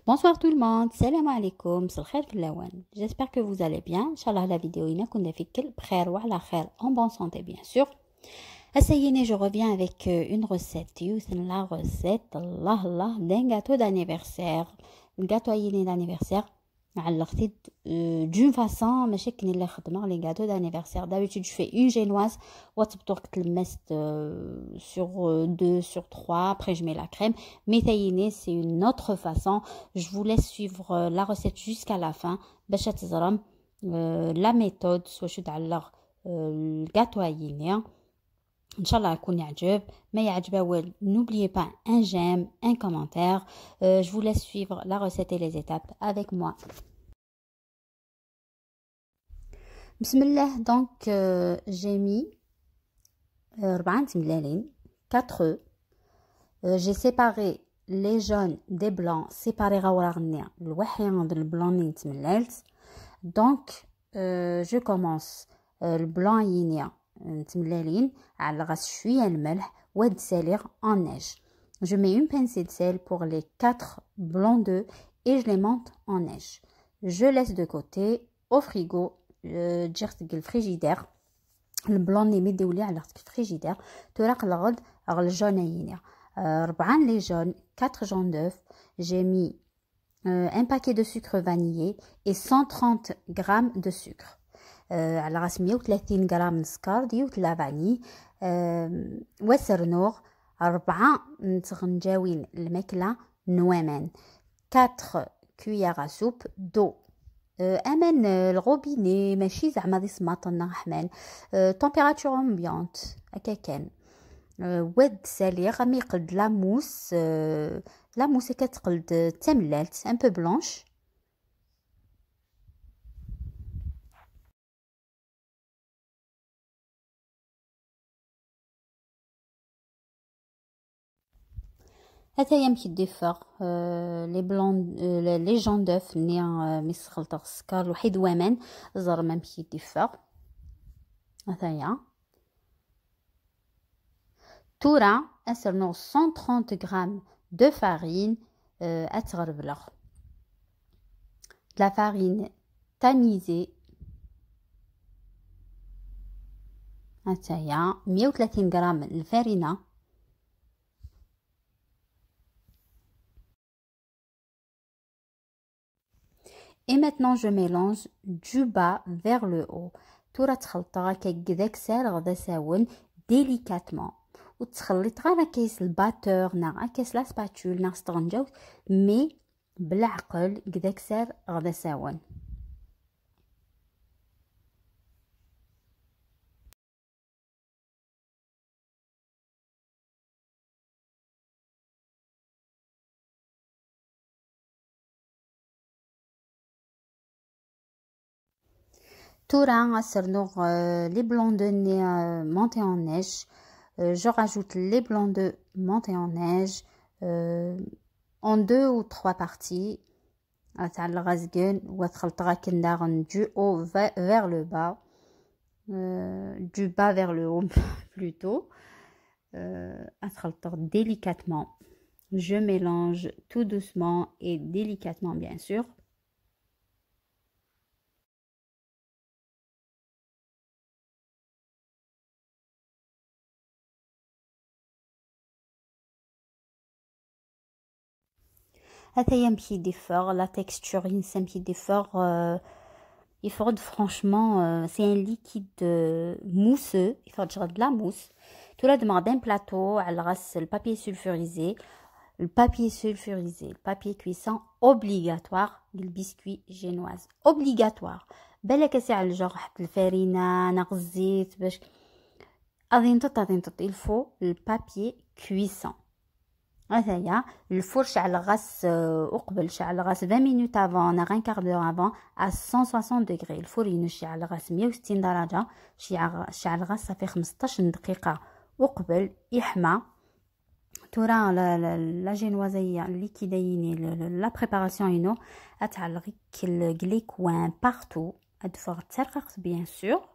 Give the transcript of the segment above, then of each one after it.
Bonsoir tout le monde, salam alaikum, c'est le khair في اللوان. J'espère que vous allez bien. Inch'Allah la vidéo يكون في كل بخير وعلى خير en bonne santé bien sûr. Essayez, je reviens avec une recette. La recette, Allah, d'un gâteau d'anniversaire. Le gâteau d'anniversaire. D'une façon, ماشي كني اللي خدمه les gâteaux d'anniversaire. D'habitude, je fais une génoise. وتبطر كتلمست sur 2, sur 3. Après, je mets la crème. Mais c'est une autre façon. Je vous laisse suivre la recette jusqu'à la fin. باش تزرم la méthode. soit شو تعلق الgâteau Inch'Allah, يكون يعجب. ما يعجبه, n'oubliez pas un j'aime, un commentaire. Je vous laisse suivre la recette et les étapes avec moi. Bismillah, donc j'ai mis 4 تملالين, 4 œufs. J'ai séparé les jaunes des blancs, séparé غورغني الوحيد البلونين تملالت. Donc je commence البلون ينيا تملالين على غاس شويه الملح واد سالير en neige. Je mets une pincée de sel pour les 4 blancs d'œufs et je les monte en neige. Je laisse de côté au frigo. جيرت الفريجيدير البلون اللي مديولي على الفريجيدير تراق الغد على الجونيين 4 لي جون 4 جون d'œufs. J'ai mis un paquet de sucre vanillé et 130 grammes de sucre. على راس 130 غرام سكر ديوت لا فاني وسرنوغ 4 نتغنجاوين الماكله نوامان 4 cuillères à soupe d'eau. امان الغوبيني ماشي زعما دي سماطنا رحمن température ambiante هكا كان واد ساليغ مي يقلد لاموس لاموس كتقلد تملالت un peu blanche. هذا يمشي ديفر لي بلون لي جون دوف نيا مسخلطه السكر الوحيد وامان زر ما مشي ديفر هذايا تورا اسرنو 130 غرام de farine اتغربلغ de la farine tamisée هذايا 130 غرام الفارينه. Et maintenant, je mélange du bas vers le haut. تورا تخلطها كيكداك سال غدا ساون délicatement. وتخلط غير كيس الباتور نا كيس لا سباتول نا ستغنجاو مي بالعقل كداك سال غدا ساون. Tourin, les blancs de nez montés en neige. Je rajoute les blancs de montés en neige en 2 ou 3 parties. Du haut vers le bas. Du bas vers le haut plutôt. Délicatement. Je mélange tout doucement et délicatement bien sûr. هذا يمشي ديفور la texture يمشي ديفور يفرد franchement c'est un liquide mousseux يفرد de la mousse. تورا دمغ d'un plateau على غاس البابي sulfurisé le papier cuisson obligatoire le biscuit génoise obligatoire بالك ساعة الجر حط الفارينة ناقص الزيت باش غادي نطط il faut le papier cuisson. هذايا الفور شعل غاس وقبل شعل غاس 20 minutes avant نا غير كار دور avant à 160 degrés. الفور ينشعل غاس 160 درجة شعل غاس صافي 15 دقيقة وقبل يحمى. تورا لا جينوازيه اللي كيدايني لا بريباراسيون ينو اتعلق لي كوان بارتو ادفغ ترققت بيان سور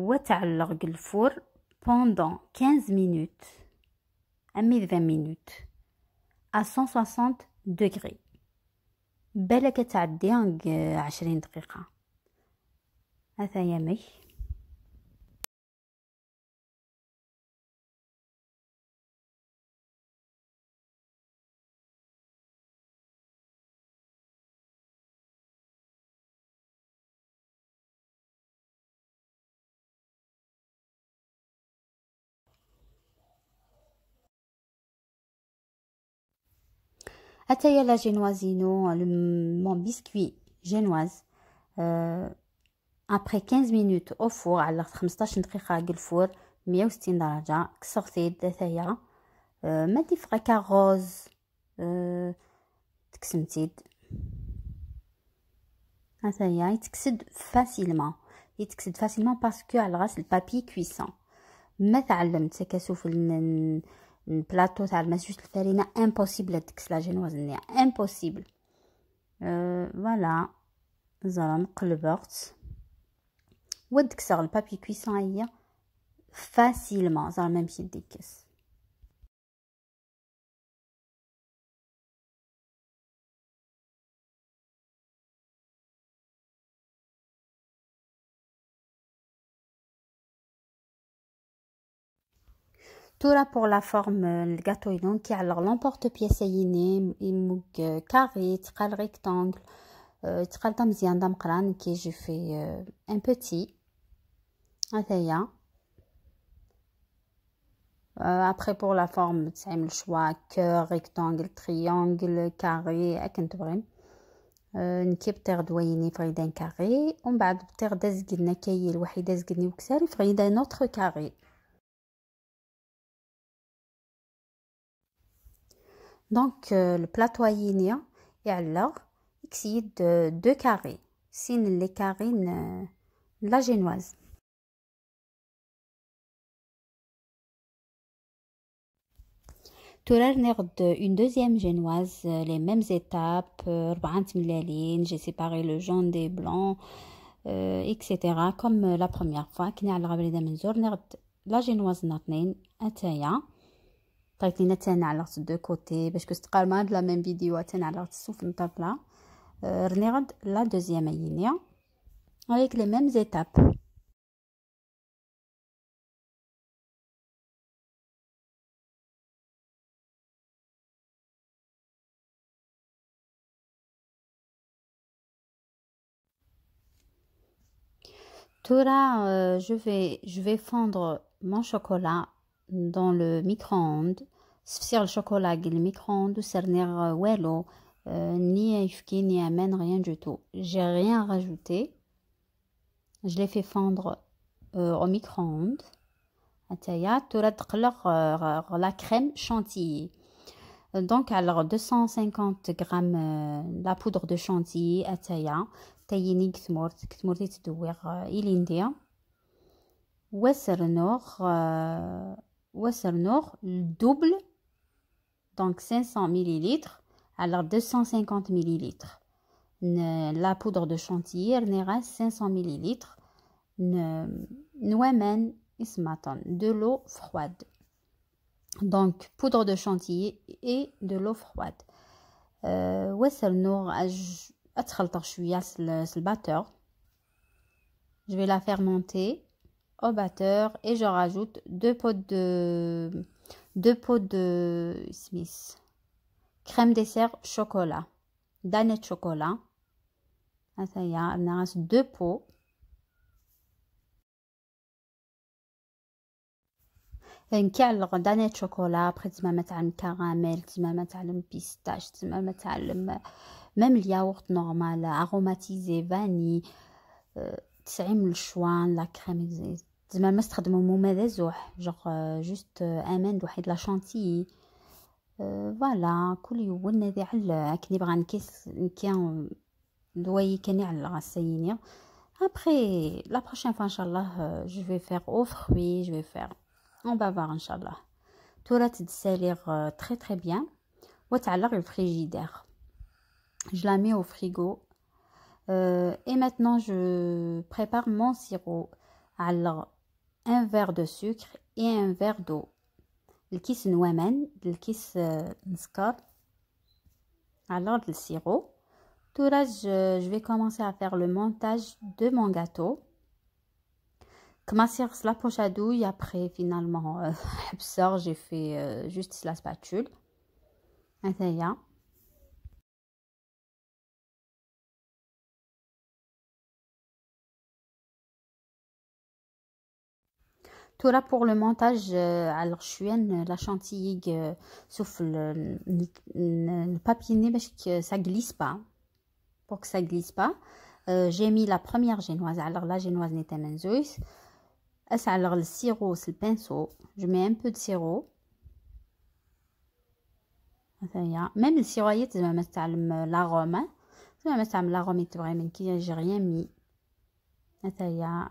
وتعلق الفور pendant 15 minutes, 20 minutes, à 160 degrés. بالك تعدي 20 دقيقة. هذا يمي. هاتايا لا جينوازينو مون بسكوي جينواز ابري 15 مينوت او فور على 15 دقيقه الفور 160 درجه كسرتي هاتايا ما تفرق كاغوز تكسمتيد هاتايا يتكسد فاسيلمون باسكو على غاس البابي كويسون ما تعلمت كاسوف البلاطو تاع الماء جوست الفرينه امبوسيبل تكس لا جينواز ني امبوسيبل فوالا زرا نقلبت ودكسر البابي كويسون هي فاسيلمون زرا ما مشي ديكس تورا بور لا فورم الغاتو يدون كي على لومبورت بياس يني يموك كاري تقال ريكتانغل تقال دا مزيان دا مقران كي جي في ان بوتي هذايا ابري بور لا فورم تعمل شوا كور ريكتانغل تريانغل كاري اكن تبغي نكيب بطيغ دويني فريدان كاري ومن بعد بطيغ دازقلنا كاي الوحيده دازقلني وكساري فريدا نوتر كاري دونك البلاطويينيا يعلق يكسيد دو كاري سين لي كارين لا جينواز تورا ناخد اون دوزيام جينواز لي ميم زيتاب 4 ملالين جي سيباري لو جون دي بلون اكسيتيرا كوم لا بروميير فوا كي نعلق بريده منزور ناخد لا جينواز ناطنين اتايا طيب لينا تانا على دو كوتي باش كتقال ما لا ميم فيديو تانا على الصوف نطابلا رنيغد لا دوزيام ينيا avec les mêmes étapes Tora, je vais fondre mon chocolat dans le micro-ondes. Sur le chocolat, le micro-ondes, cernir wello, ni ifki, ni amène, rien du tout. J'ai rien rajouté. Je l'ai fait fondre au micro-ondes. Ataya, Tora la crème chantilly. Donc, alors 250 grammes la poudre de chantilly, ataya. تايني كتمورتي تدوير إلينديا وسر نور الدوبل دونك 500 مليلتر على 250 مليلتر لا بودر دو شانتيير نيغا 500 مليلتر نوامان اسماتون de l'eau froide donc poudre de chantilly et de l'eau froide وسر نور أتخلط شوية le batteur. Je vais la faire monter au batteur et je rajoute deux pots de Smith. Crème dessert chocolat. Danette de chocolat. Ça y est, on a deux pots. نكعلق دانيت شوكولا après تما متعلم كراميل تما متعلم بيستاش تما متعلم ميم الياغورت نورمال اروماتيزي فاني تسعيم الشوان لا كريم تما ما استخدمو مماذا زوح جوغ جوست امان وحيد لا شانتيي فوالا كل يوم نادي على كني بغا نكيس نكيان دوي كاني على غاسيني après la prochaine fois inchallah je vais faire aux fruits je vais faire on va voir inchallah tout là تتسالير très très bien وتعلق le frigidaire je la mets au frigo et maintenant je prépare mon sirop alors un verre de sucre et un verre d'eau الكيس نوامن الكيس نسكر Alors, le sirop. Tout là, je vais commencer à faire le montage de mon gâteau. Commencer la poche à douille. Après, finalement, j'ai fait juste la spatule. هذايا. Tout là pour le montage. Alors, je suis la chantilly sauf le papier parce que ça glisse pas. Pour que ça glisse pas, j'ai mis la première génoise. Alors, la génoise n'était menzoïs. Alors, le sirop, c'est le pinceau. Je mets un peu de sirop. Même le sirop, c'est l'arôme. C'est l'arôme, j'ai rien mis.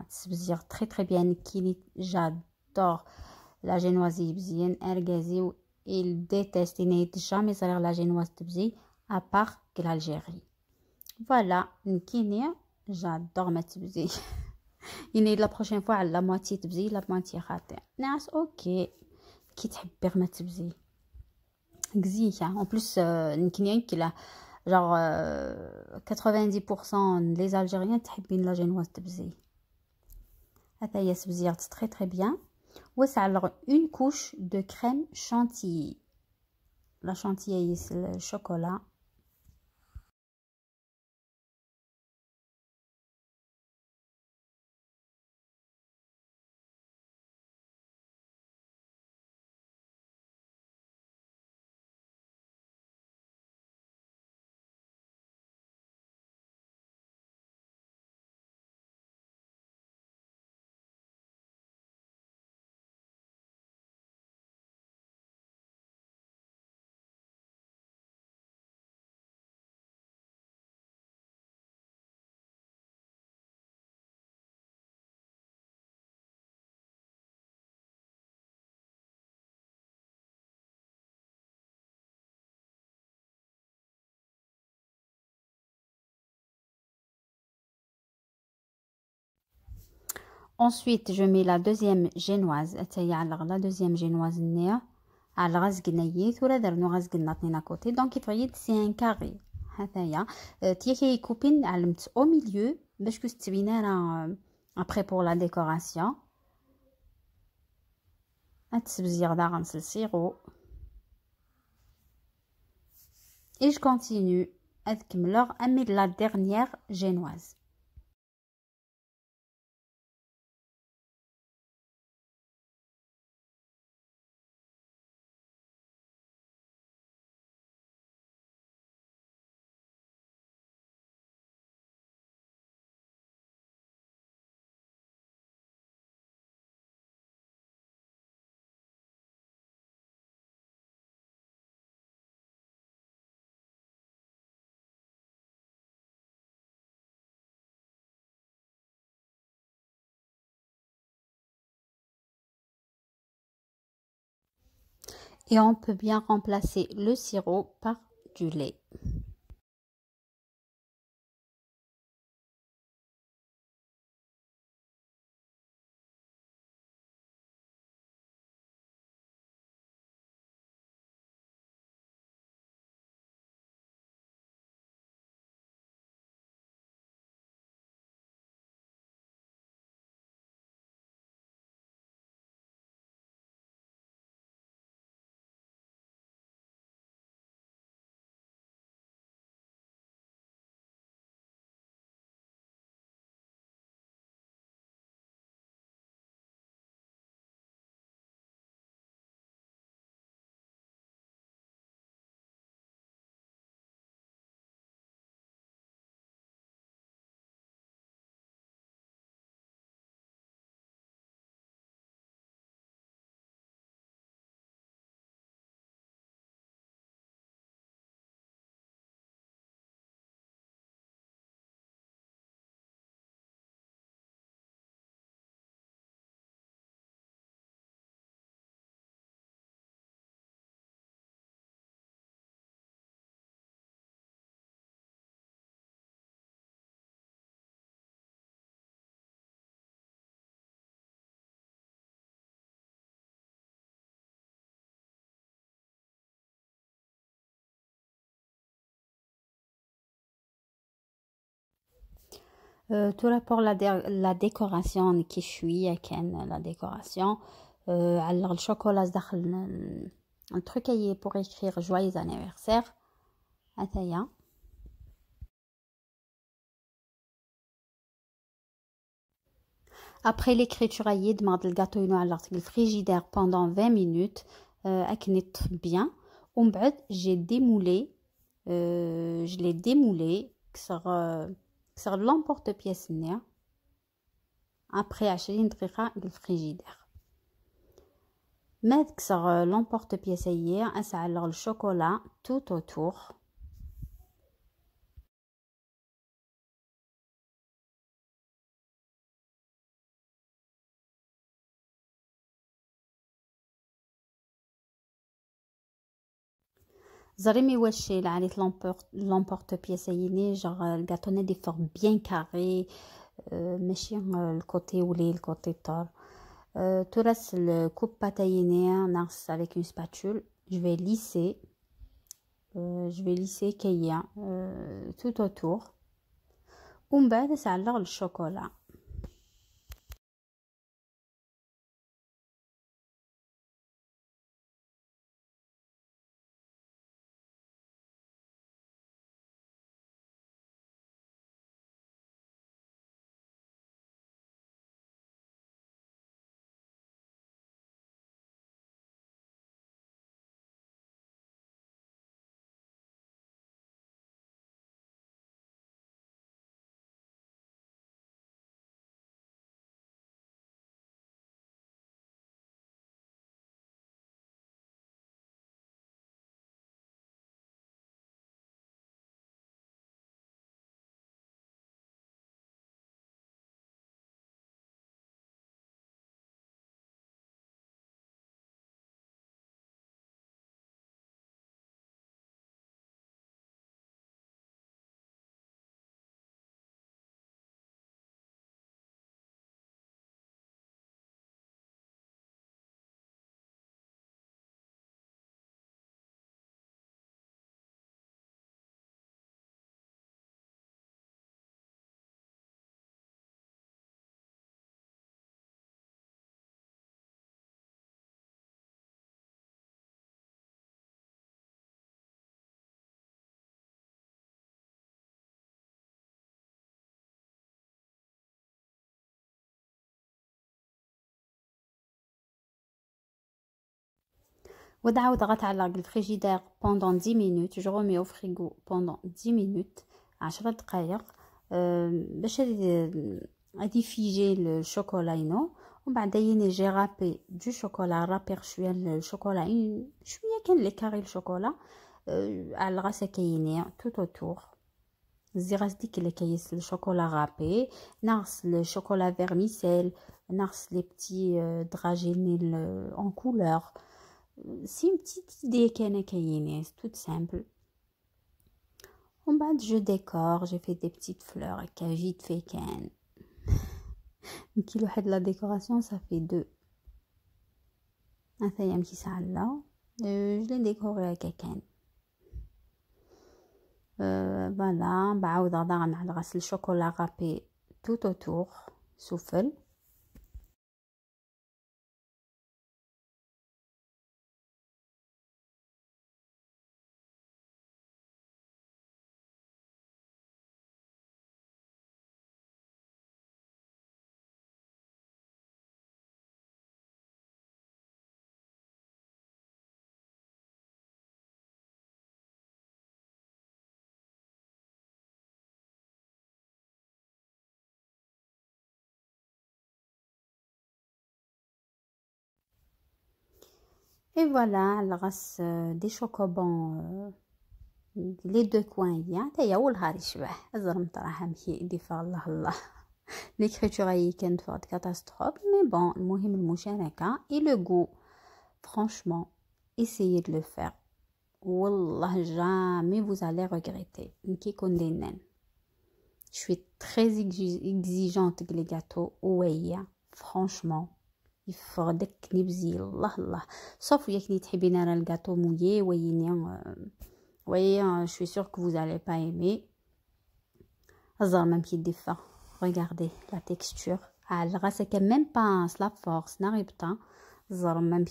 C'est très très bien. J'adore la génoisie bzien, ergazi, il déteste, il n'est jamais allé la génoise de bzi, à part que l'Algérie. Voilà, j'adore ma tibzi. Il est la prochaine fois la moitié tibzi, la moitié khate. Nas, ok. Qui t'habille ma tibzi. En plus, qui a genre 90% des Algériens t'habbin la génoise tibzi. هذا سبزيات très très bien. وسع alors une couche de crème chantilly. La chantilly c'est le chocolat. Ensuite, je mets la deuxième génoise. La deuxième génoise néa. على غاز قنيت ولا درنا غاز قناطنين à côté. Donc, c'est un carré. هذايا تيكي كوبين علمت au milieu باش كتبينا après pour la décoration. هتسبزيغ دا غنسل sirop. Et je continue à mettre la dernière génoise. Et on peut bien remplacer le sirop par du lait. tout là pour la décoration qui شويه كان la décoration على الشوكولا داخل un truc pour écrire joyeux anniversaire هذايا. Après l'écriture يدمغ الجاتو ينوع le frigidaire pendant 20 minutes أكنت bien. ومن بعد j'ai démoulé je l'ai démoulé كسر l'emporte-pièce نيا après 20 دقيقة الفريجيدير. ما كسر l'emporte-pièce هي أسعى الشوكولا tout autour. زريمي واش على l'emporte-pièce هيني genre le gâteau des formes bien carrées ماشي الكوتي ولي الكوتي طار. تراس الكوب باتايني ناقص avec une spatule. Je vais lisser كيا tout autour. ومن بعد سعلق الشوكولا. ودعوا ضغط على الفريجيدير pendant 10 minutes. Je remets au frigo pendant 10 minutes 10 دقائق باش غادي يفيجي الشوكولا ينو. ومن بعد جي رابي دو شوكولا رابير شويه الشوكولا شويه كان لي كاري الشوكولا على الغاسه كاينه توت اوتور. الزراس ديك اللي كيس الشوكولا رابي ناقص الشوكولا فيرميسيل ناقص لي بتي دراجيني en couleur. C'est une petite idée c'est toute simple. En bas, je décore, j'ai fait des petites fleurs qui vite fait qu'un. Qui le de la décoration, ça fait 2. Un taillem qui là. Je l'ai décoré avec quelqu'un. Voilà, bah, on a le chocolat râpé tout autour, souffle. Et voilà, elle reste des chocobons les deux coins. Il y a أول هاري شبه الزرمت راح مشي دي الله الله. L'écriture هي كانت فقط catastrophe, mais bon, المهم المشاركة et le goût. Franchement, essayez de le faire. Wallah, jamais vous allez regretter. Je suis très exigeante avec les gâteaux. Ouais, franchement. يفقدك نبزي الله الله sauf ياكني تحبين راه الجاتو مويي وي je suis sûre que vous allez pas aimer الزهر ما مكي ديفا regardez la texture. C'est même pas la force, n'arrive pas. Même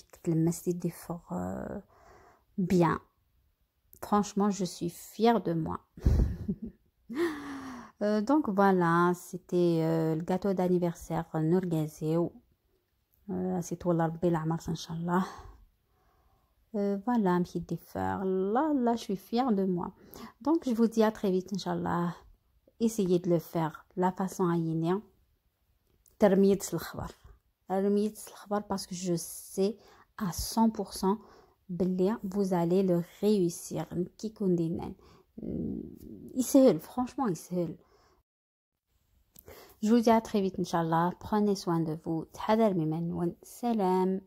bien. Franchement, je suis fière de moi. Donc voilà, c'était le gâteau d'anniversaire Nourgazéo. C'est tout l'arbé la mars, Inch'Allah. Voilà un petit défaire. Là, je suis fière de moi. Donc, je vous dis à très vite, Inch'Allah. Essayez de le faire de la façon à yénia. Termiyet l'khbar. Termiyet l'khbar parce que je sais à 100% que vous allez le réussir. Il franchement, il se. Je vous dis à très vite, Inch'Allah. Prenez soin de vous. Salam.